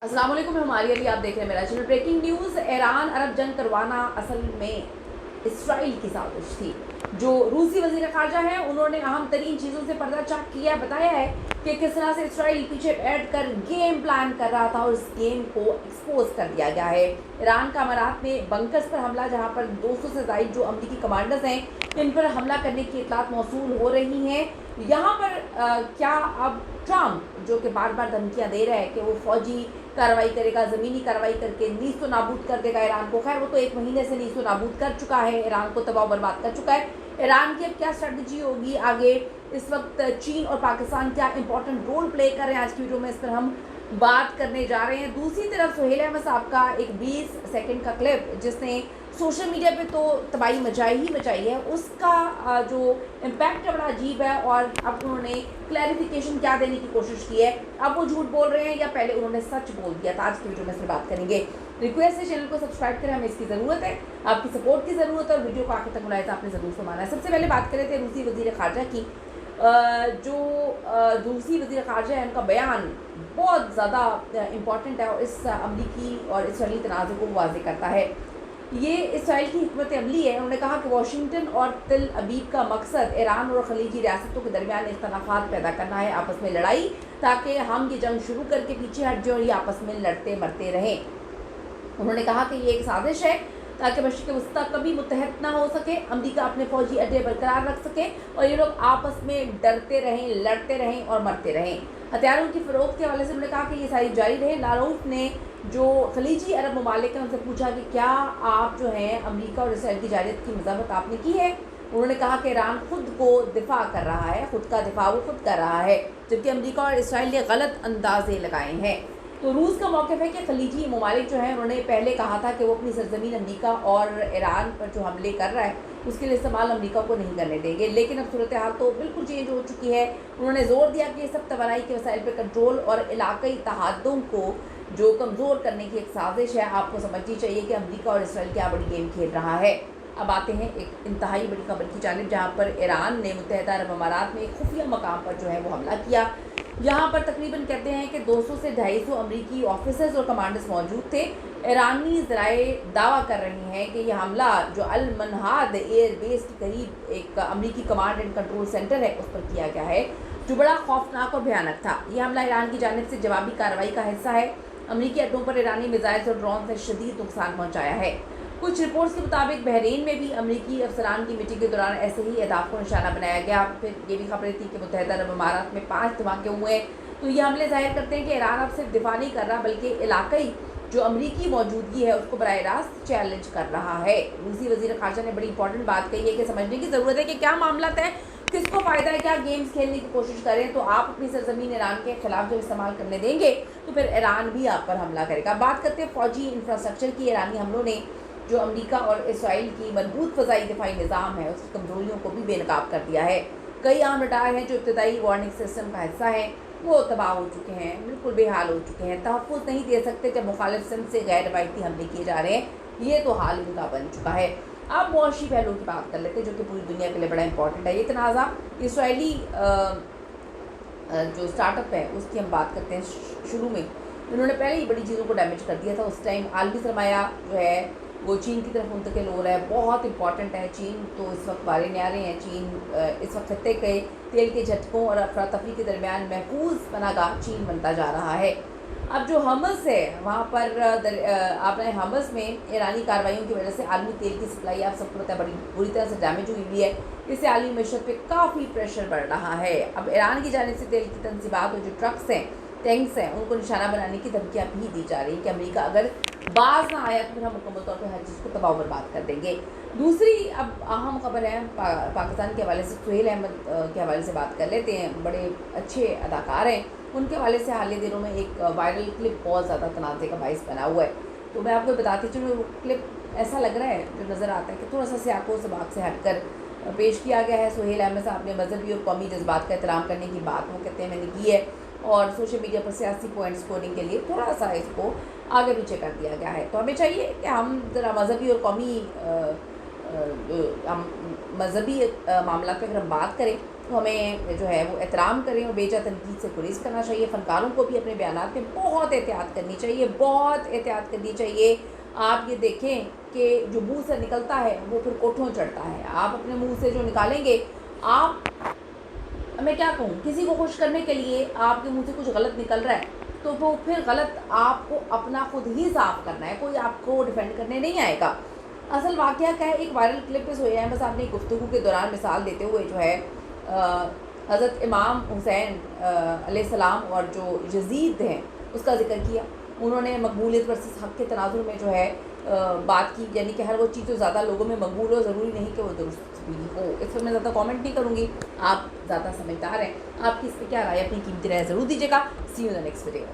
अस्सलाम वालेकुम, हमारी अभी आप देख रहे हैं मेरा चैनल। ब्रेकिंग न्यूज़, ईरान अरब जंग करवाना असल में इसराइल की साजिश थी। जो रूसी वज़ीर ख़ारजा है उन्होंने अहम तरीन चीज़ों से पर्दाचाक किया, बताया है कि किस तरह से इसराइल पीछे बैठ कर गेम प्लान कर रहा था और इस गेम को एक्सपोज कर दिया गया है। ईरान का अमारात में बंकर्स पर हमला, जहाँ पर 200 से ज़ायद जो अमरीकी कमांडर्स हैं इन पर हमला करने की इतलात मौसूल हो रही हैं। यहाँ पर क्या अब ट्रम्प जो कि बार बार धमकियाँ दे रहा है कि वो फ़ौजी कार्रवाई करेगा, ज़मीनी कार्रवाई करके नीस्तो नाबूद कर देगा ईरान को। खैर वो तो 1 महीने से नीस्तो नाबूद कर चुका है, ईरान को तबाह बर्बाद कर चुका है। ईरान की अब क्या स्ट्रेटजी होगी आगे, इस वक्त चीन और पाकिस्तान क्या इंपॉर्टेंट रोल प्ले कर रहे हैं, आज की वीडियो में इस पर हम बात करने जा रहे हैं। दूसरी तरफ सुहेल अहमद साहब का एक 20 सेकंड का क्लिप जिसने सोशल मीडिया पे तो तबाही मचाई है, उसका जो इम्पैक्ट है बड़ा अजीब है। और अब उन्होंने क्लैरिफिकेशन क्या देने की कोशिश की है, अब वो झूठ बोल रहे हैं या पहले उन्होंने सच बोल दिया था, आज की वीडियो में इस पर बात करेंगे। रिक्वेस्ट है चैनल को सब्सक्राइब करें, हमें इसकी ज़रूरत है, आपकी सपोर्ट की ज़रूरत है और वीडियो को आखिर तक मुलाहिज़ा आपने ज़रूर फरमाना है। सबसे पहले बात करें थे रूसी वज़ीर ख़ारजा की। जो रूसी वज़ीर ख़ारजा है उनका बयान बहुत ज़्यादा इम्पॉर्टेंट है और इस अमरीकी और इसराइली तनाज़े को वाज़ेह करता है। ये इसराइल की हिकमत अमली है। उन्होंने कहा कि वाशिंगटन और तिल अबीब का मकसद ईरान और खलीजी रियासतों के दरमियान इख्तलाफात पैदा करना है, आपस में लड़ाई, ताकि हम ये जंग शुरू करके पीछे हट जाए और ये आपस में लड़ते मरते रहें। उन्होंने कहा कि ये एक साजिश है ताकि मशरिक़ वस्ता कभी मुत्तहद ना हो सके, अमरीका अपने फ़ौजी अड्डे बरकरार रख सके और ये लोग आपस में डरते रहें, लड़ते रहें और मरते रहें। हथियारों की फ़रोख्त के हवाले से उन्होंने कहा कि ये सारी जारी रहे। लारूफ ने जो खलीजी अरब ममालिक हैं उनसे पूछा कि क्या आप जो हैं अमरीका और इसराइल की जारियत की मज़म्मत आपने की है। उन्होंने कहा कि ईरान खुद को दिफा कर रहा है, खुद का दिफा वो खुद कर रहा है, जबकि अमरीका और इसराइल ने गलत अंदाजे लगाए हैं। तो रूस का मौक़िफ़ है कि खलीजी ममालिक जो हैं उन्होंने पहले कहा था कि वो अपनी सरज़मीन अमरीका और ईरान पर जो हमले कर रहा है उसके लिए इस्तेमाल अमरीका को नहीं करने देंगे, लेकिन अब सूरत हाल तो बिल्कुल चेंज हो चुकी है। उन्होंने ज़ोर दिया कि ये सब तवानाई के वसाइल पर कंट्रोल और इलाक़ाई तहादों को जो कमज़ोर करने की एक साजिश है। आपको समझनी चाहिए कि अमरीका और इसराइल क्या बड़ी गेम खेल रहा है। अब आते हैं एक इंतहाई बड़ी खबर की जानिब, जहाँ पर ईरान ने मुत्तहदा अरब अमारात में एक खुफिया मकाम पर जो है वो हमला किया। यहाँ पर तकरीबन कहते हैं कि 200 से 250 अमरीकी ऑफिसर्स और कमांडर्स मौजूद थे। ईरानी ज़राए दावा कर रही हैं कि यह हमला जो अल मनहाद एयर बेस के करीब एक अमरीकी कमांड एंड कंट्रोल सेंटर है उस पर किया गया है, जो बड़ा खौफनाक और भयानक था। यह हमला ईरान की जानिब से जवाबी कार्रवाई का हिस्सा है। अमरीकी अड्डों पर ईरानी मिसाइल्स और ड्रोन से शदीद नुकसान पहुँचाया है। कुछ रिपोर्ट्स के मुताबिक बहरीन में भी अमरीकी अफसरान की मीटिंग के दौरान ऐसे ही अहदाफ को निशाना बनाया गया। फिर ये भी खबरें थी कि मुत्तहदा अरब अमारात में 5 धमाके हुए। तो ये हमले ज़ाहिर करते हैं कि ईरान अब सिर्फ दिफा नहीं कर रहा, बल्कि इलाकई जो अमरीकी मौजूदगी है उसको बराह रास्त चैलेंज कर रहा है। रूसी वज़ीर ख़ारजा ने बड़ी इंपॉर्टेंट बात कही है कि समझने की ज़रूरत है कि क्या मामला है, किसको फ़ायदा है, क्या गेम्स खेलने की कोशिश करें तो आप अपनी सरजमीन ईरान के ख़िलाफ़ जब इस्तेमाल करने देंगे तो फिर ईरान भी आप पर हमला करेगा। बात करते हैं फ़ौजी इंफ्रास्ट्रक्चर की। ईरानी हमलों ने जो अमरीका और इसराइल की मजबूत फ़ज़ाई दिफाई निज़ाम है उसकी कमज़ोरियों को भी बेनकाब कर दिया है। कई अहम रडार हैं जो इब्तदाई वार्निंग सिस्टम का हिस्सा हैं, वो तबाह हो चुके हैं, बिल्कुल बेहाल हो चुके हैं, तहफ़्फ़ुज़ नहीं दे सकते जब मुखालिफ सिंध से गैर रवायती हमले किए जा रहे हैं। ये तो हाल उनका बन चुका है। अब मुआशी पहलू की बात कर लेते हैं जो कि पूरी दुनिया के लिए बड़ा इंपॉर्टेंट है। ये तनाज़ा इसराइली जो स्टार्टअप है उसकी हम बात करते हैं। शुरू में उन्होंने पहले ही बड़ी चीज़ों को डैमेज कर दिया था। उस टाइम आलमी सरमाया जो है वो चीन की तरफ मुंतकिल हो रहा है, बहुत इंपॉर्टेंट है। चीन तो इस वक्त बारे न्यारे हैं। चीन इस वक्त खत्ते के तेल के झटकों और अफरा तफरी के दरमियान महफूज पनाहगाह चीन बनता जा रहा है। अब जो हमस है वहाँ पर आपने हमस में ईरानी कार्रवाइयों की वजह से आलमी तेल की सप्लाई आप सबको पता है बड़ी बुरी तरह से डैमेज हुई है। इससे आलमी मैशत पे काफ़ी प्रेशर बढ़ रहा है। अब ईरान की जानिब से तेल की तनसीबात और जो ट्रक्स हैं, टैंक्स हैं, उनको निशाना बनाने की धमकियाँ भी दी जा रही हैं कि अमेरिका अगर बाज ना आया तो फिर हम मुकम्मल तौर पर हर चीज़ को तबाह बर्बाद कर देंगे। दूसरी अब अहम खबर है पाकिस्तान के हवाले से। सुहेल अहमद के हवाले से बात कर लेते हैं, बड़े अच्छे अदाकार हैं। उनके हवाले से हाल ही दिनों में एक वायरल क्लिप बहुत ज़्यादा तनाज़े का बाइस बना हुआ है। तो मैं आपको बताती चलूँ, वो क्लिप ऐसा लग रहा है जो नज़र आता है कि थोड़ा सा सियाको सबाक से हटकर पेश किया गया है। सुहेल अहमद साहब ने मजहबी और कौमी जज्बात का एहतराम करने की बात वो कहते हैं मैंने की है, और सोशल मीडिया पर सियासी पॉइंट स्कोरिंग के लिए थोड़ा सा इसको आगे पीछे कर दिया गया है। तो हमें चाहिए कि हम ज़रा मजहबी और कौमी मजहबी मामला पर अगर हम बात करें تو ہمیں جو ہے وہ احترام کریں اور بیجا تنقید سے گریز کرنا چاہیے. فنکاروں کو بھی اپنے بیانات میں بہت احتیاط کرنی چاہیے, بہت احتیاط کرنی چاہیے. آپ یہ دیکھیں کہ جو منہ سے نکلتا ہے وہ پھر کوٹھوں چڑھتا ہے. آپ اپنے منہ سے جو نکالیں گے, آپ میں کیا کہوں, کسی کو خوش کرنے کے لیے آپ کے منہ سے کچھ غلط نکل رہا ہے تو وہ پھر غلط آپ کو اپنا خود ہی صاف کرنا ہے, کوئی آپ کو ڈیفینڈ کرنے نہیں آئے گا. اصل واقعہ کیا ہے, ایک وائرل کلپ پہ سویا احمد صاحب نے گفتگو کے دوران مثال دیتے ہوئے جو ہے حضرت امام حسین علیہ السلام اور جو یزید ہیں اس کا ذکر کیا. انہوں نے مقبولیت ورسس حق کے تناظر میں جو ہے بات کی, یعنی کہ ہر وہ چیز جو زیادہ لوگوں میں مقبول ہو ضروری نہیں کہ وہ درست بھی ہو. اس پر میں زیادہ کامنٹ نہیں کروں گی, آپ زیادہ سمجھدار ہیں. آپ کی اس پہ کیا رائے, اپنی قیمتی رائے ضرور دیجیے گا. See you in the next video.